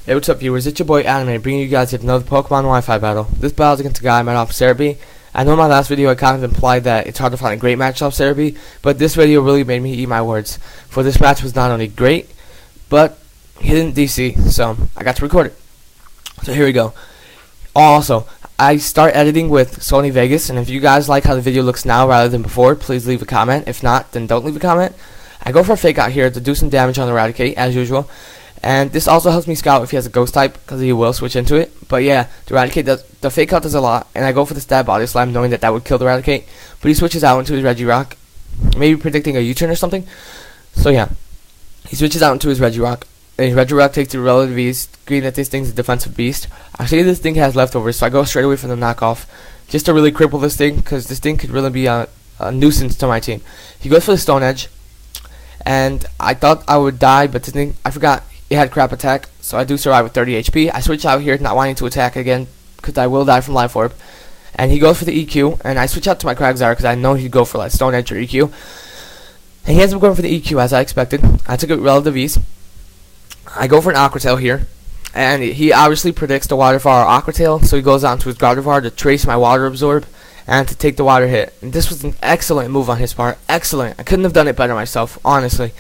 Hey, what's up, viewers? It's your boy Anime, bringing you guys yet another Pokemon Wi-Fi battle. This battle is against a guy I met off Serebi. I know in my last video I kind of implied that it's hard to find a great match off Serebi, but this video really made me eat my words. For this match was not only great, but he didn't DC, so I got to record it. So here we go. Also, I start editing with Sony Vegas, and if you guys like how the video looks now rather than before, please leave a comment. If not, then don't leave a comment. I go for a fake out here to do some damage on Eradicate, as usual. And this also helps me scout if he has a ghost type, because he will switch into it. But yeah, the Eradicate does, the fake out does a lot, and I go for the stab body slam knowing that that would kill the Eradicate. But he switches out into his Regirock, maybe predicting a U-turn or something. So yeah, he switches out into his Regirock, and his Regirock takes the relative ease, agreeing that this thing's a defensive beast. I see this thing has leftovers, so I go straight away for the knockoff, just to really cripple this thing, because this thing could really be a nuisance to my team. He goes for the Stone Edge, and I thought I would die, but this thing, I forgot. It had crap attack, so I do survive with 30 HP. I switch out here, not wanting to attack again, because I will die from Life Orb. And he goes for the EQ, and I switch out to my Kragzar, because I know he'd go for like Stone Edge or EQ. And he ends up going for the EQ, as I expected. I took it relative ease. I go for an Aqua Tail here, and he obviously predicts the Water Fire Aqua Tail, so he goes on to his Gardevoir to trace my Water Absorb, and to take the Water Hit. And this was an excellent move on his part. Excellent. I couldn't have done it better myself, honestly.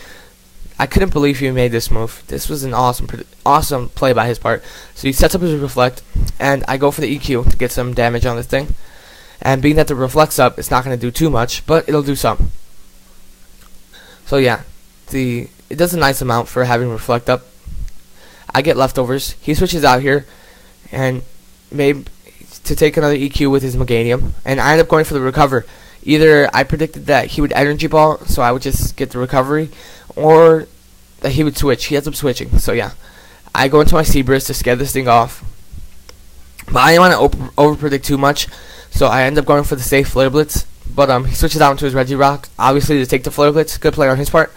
I couldn't believe he made this move. This was an awesome play by his part. So he sets up his Reflect, and I go for the EQ to get some damage on this thing. And being that the Reflect's up, it's not going to do too much, but it'll do some. So yeah, it does a nice amount for having Reflect up. I get leftovers. He switches out here, and maybe to take another EQ with his Meganium, and I end up going for the Recover. Either I predicted that he would Energy Ball, so I would just get the recovery, or that he would switch. He ends up switching, so yeah. I go into my Seabriz to scare this thing off. But I didn't want to over-predict too much, so I end up going for the safe Flare Blitz. But he switches out into his Regirock, obviously to take the Flare Blitz. Good play on his part.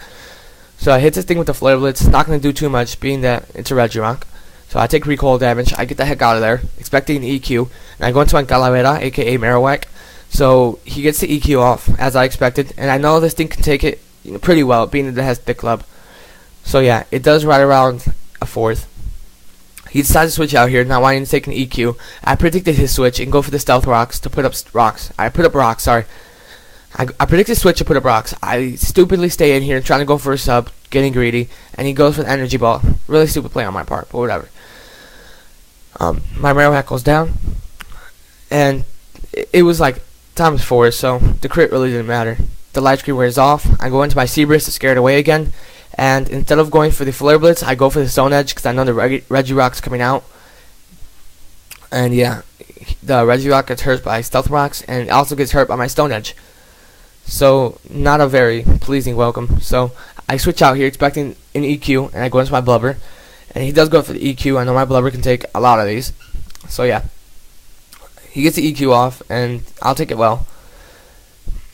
So I hit this thing with the Flare Blitz, not going to do too much, being that it's a Regirock. So I take recoil damage, I get the heck out of there, expecting an EQ, and I go into my Calavera, aka Marowak. So he gets the EQ off, as I expected, and I know this thing can take it pretty well, being that it has Thick Club. So yeah, it does right around a fourth. He decides to switch out here, not wanting to take an EQ. I predicted his switch and go for the Stealth Rocks to put up rocks. I predicted switch to put up rocks. I stupidly stay in here trying to go for a sub, getting greedy, and he goes for the Energy Ball. Really stupid play on my part, but whatever. My Marowak goes down, and it was like times 4, so the crit really didn't matter. The light screen wears off. I go into my Seabriz to scare it away again, and instead of going for the Flare Blitz, I go for the Stone Edge because I know the Regirock's coming out. And yeah, the Regirock gets hurt by Stealth Rocks, and it also gets hurt by my Stone Edge. So not a very pleasing welcome. So I switch out here expecting an EQ, and I go into my Blubber, and he does go for the EQ. I know my Blubber can take a lot of these, so yeah. He gets the EQ off, and I'll take it well.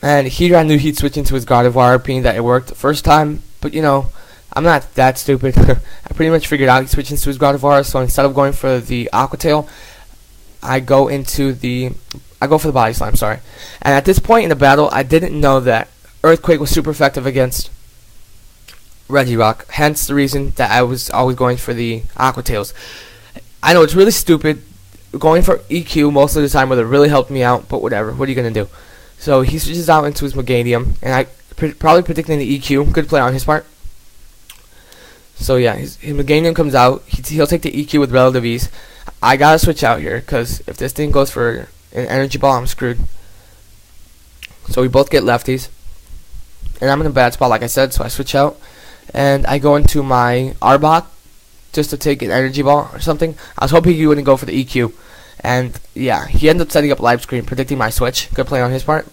And here I knew he'd switch into his Gardevoir, being that it worked the first time. But, you know, I'm not that stupid. I pretty much figured out he switched into his Gardevoir, so instead of going for the Aqua Tail, I go for the Body Slam, sorry. And at this point in the battle, I didn't know that Earthquake was super effective against Regirock. Hence the reason that I was always going for the Aqua Tails. I know it's really stupid. Going for EQ most of the time would have really helped me out, but whatever. What are you going to do? So he switches out into his Meganium, and I probably predicting the EQ. Good play on his part. So yeah, his Meganium comes out. He'll take the EQ with relative ease. I got to switch out here, because if this thing goes for an Energy Ball, I'm screwed. So we both get lefties. And I'm in a bad spot, like I said, so I switch out. And I go into my Arbok, just to take an Energy Ball or something. I was hoping he wouldn't go for the EQ. And yeah, he ended up setting up live screen, predicting my switch. Good play on his part.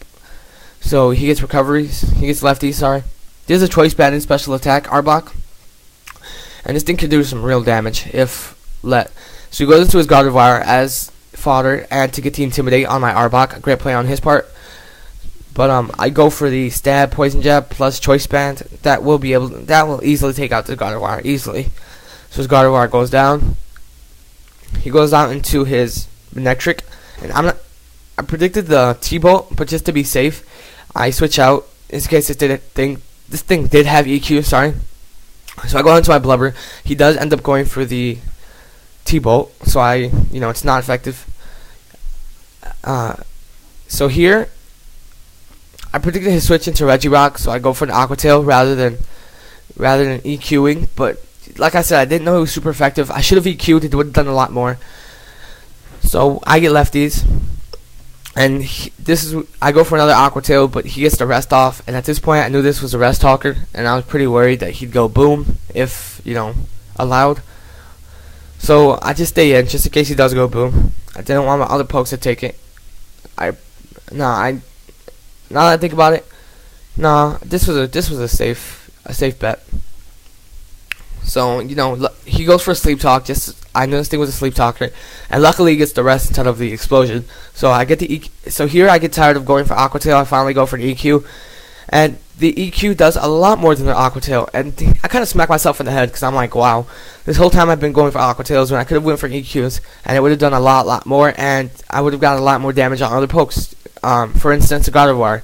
So he gets recoveries. He gets lefties, sorry. There's a choice band in special attack, Arbok. And this thing can do some real damage if let. So he goes into his Gardevoir as fodder and to get the Intimidate on my Arbok. A great play on his part. But I go for the Stab, Poison Jab plus choice band. That will easily take out the Gardevoir, easily. So his Gardevoir goes down. He goes out into his Manectric, and I predicted the T-Bolt, but just to be safe, I switch out in case this thing did have EQ. Sorry. So I go into my Blubber. He does end up going for the T-bolt, so it's not effective. So here, I predicted his switch into Regirock, so I go for an Aqua Tail rather than EQing. But like I said, I didn't know it was super effective. I should have EQ'd; it would have done a lot more. So I get lefties, and I go for another Aqua Tail, but he gets the rest off. And at this point, I knew this was a rest talker, and I was pretty worried that he'd go boom if allowed. So I just stay in just in case he does go boom. I didn't want my other pokes to take it. Now that I think about it, this was a safe bet. So he goes for a sleep talk. I knew this thing was a sleep talker, and luckily he gets the rest instead of the explosion. So I get the EQ. So here I get tired of going for Aqua Tail. I finally go for an EQ, and the EQ does a lot more than the Aqua Tail. And I kind of smack myself in the head because I'm like, wow, this whole time I've been going for Aqua Tails when I could have went for EQs, and it would have done a lot more, and I would have gotten a lot more damage on other pokes. For instance, the Gardevoir.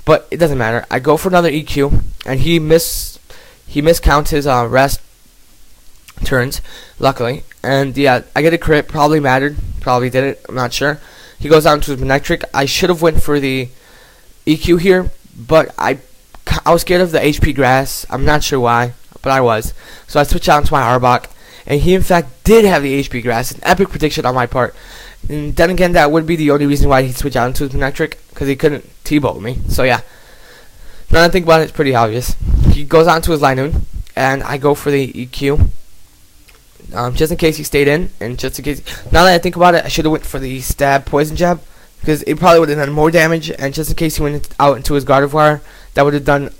But it doesn't matter. I go for another EQ, and he miscounts his rest turns, luckily. And yeah, I get a crit. Probably mattered. Probably did it. I'm not sure. He goes down to his Manectric. I should have went for the EQ here, but I was scared of the HP grass. I'm not sure why, but I was. So I switched out into my Arbok, and he in fact did have the HP grass. An epic prediction on my part. And then again, that would be the only reason why he'd switch out into his Manectric, because he couldn't T-bolt me. So yeah, now that I think about it, it's pretty obvious. He goes on to his Linoon, and I go for the EQ, just in case he stayed in, and just in case. Now that I think about it, I should have went for the stab poison jab, because it probably would have done more damage, and just in case he went out into his Gardevoir, that would have done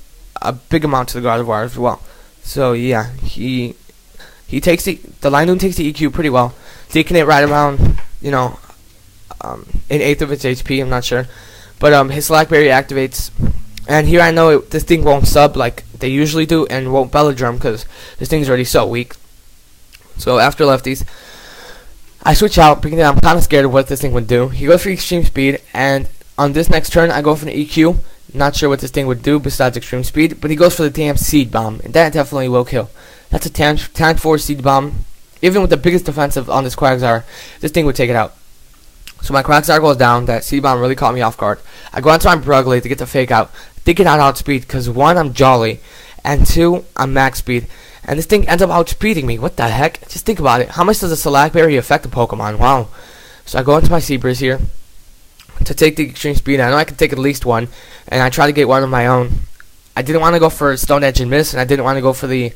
a big amount to the Gardevoir as well. So yeah, he takes the Linoon takes the EQ pretty well, taking it right around in 1/8 of its HP. I'm not sure, but his Slack Berry activates, and here I know this thing won't sub like they usually do, and won't Belladrum because this thing's already so weak. So after lefties, I switch out because I'm kind of scared of what this thing would do. He goes for extreme speed, and on this next turn I go for an EQ. Not sure what this thing would do besides extreme speed, but he goes for the damn Seed Bomb, and that definitely will kill. That's a tank 4 Seed Bomb. Even with the biggest defensive on this Quagsire, this thing would take it out. So my Quagsire goes down. That Seed Bomb really caught me off guard. I go onto my Brugley to get the fake out. Thinking I'd outspeed, because 1, I'm jolly, and 2, I'm max speed. And this thing ends up outspeeding me. What the heck? Just think about it. How much does a Slack Berry affect a Pokemon? Wow. So I go into my Seabreeze here to take the extreme speed. I know I can take at least one, and I try to get one of my own. I didn't want to go for Stone Edge and miss, and I didn't want to go for the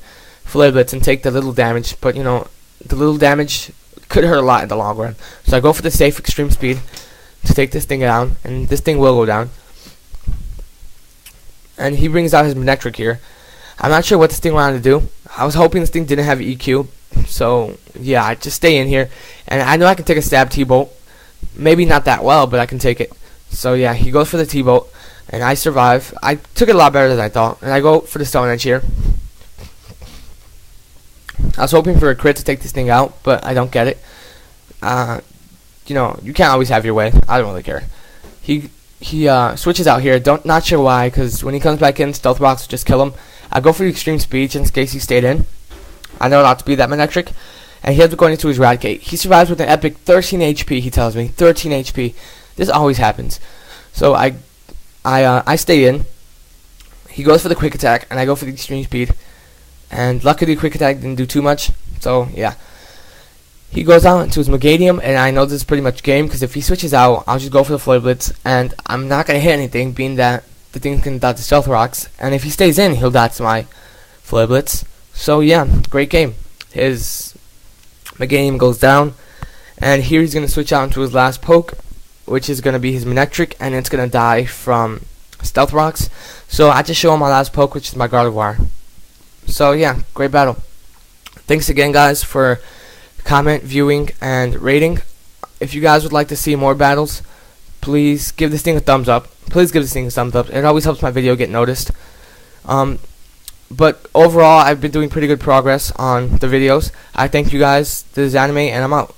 Flareblitz and take the little damage, but the little damage could hurt a lot in the long run. So I go for the safe extreme speed to take this thing down, and this thing will go down. And he brings out his Manectric here. I'm not sure what this thing wanted to do. I was hoping this thing didn't have EQ, so yeah, I just stay in here, and I know I can take a stab T-bolt. Maybe not that well, but I can take it. So yeah, he goes for the T-bolt, and I survive. I took it a lot better than I thought, and I go for the Stone Edge here. I was hoping for a crit to take this thing out, but I don't get it. You can't always have your way. I don't really care. He switches out here. Not sure why, because when he comes back in, Stealth Rocks will just kill him. I go for the extreme speed just in case he stayed in. I know not to be that Manectric, and he ends up going into his Eradicate. He survives with an epic 13 HP. He tells me 13 HP. This always happens. So I stay in. He goes for the quick attack, and I go for the extreme speed. And luckily, quick attack didn't do too much. So yeah, he goes out into his Megadium, and I know this is pretty much game because if he switches out, I'll just go for the Flare Blitz, and I'm not gonna hit anything, being that the thing can dodge the Stealth Rocks. And if he stays in, he'll dodge my Flare Blitz. So yeah, great game. His Megadium goes down, and here he's gonna switch out into his last poke, which is gonna be his Manectric, and it's gonna die from Stealth Rocks. So I just show him my last poke, which is my Gardevoir. So yeah, great battle. Thanks again, guys, for comment, viewing, and rating. If you guys would like to see more battles, please give this thing a thumbs up. Please give this thing a thumbs up. It always helps my video get noticed. But overall, I've been doing pretty good progress on the videos. I thank you guys. This is Anime, and I'm out.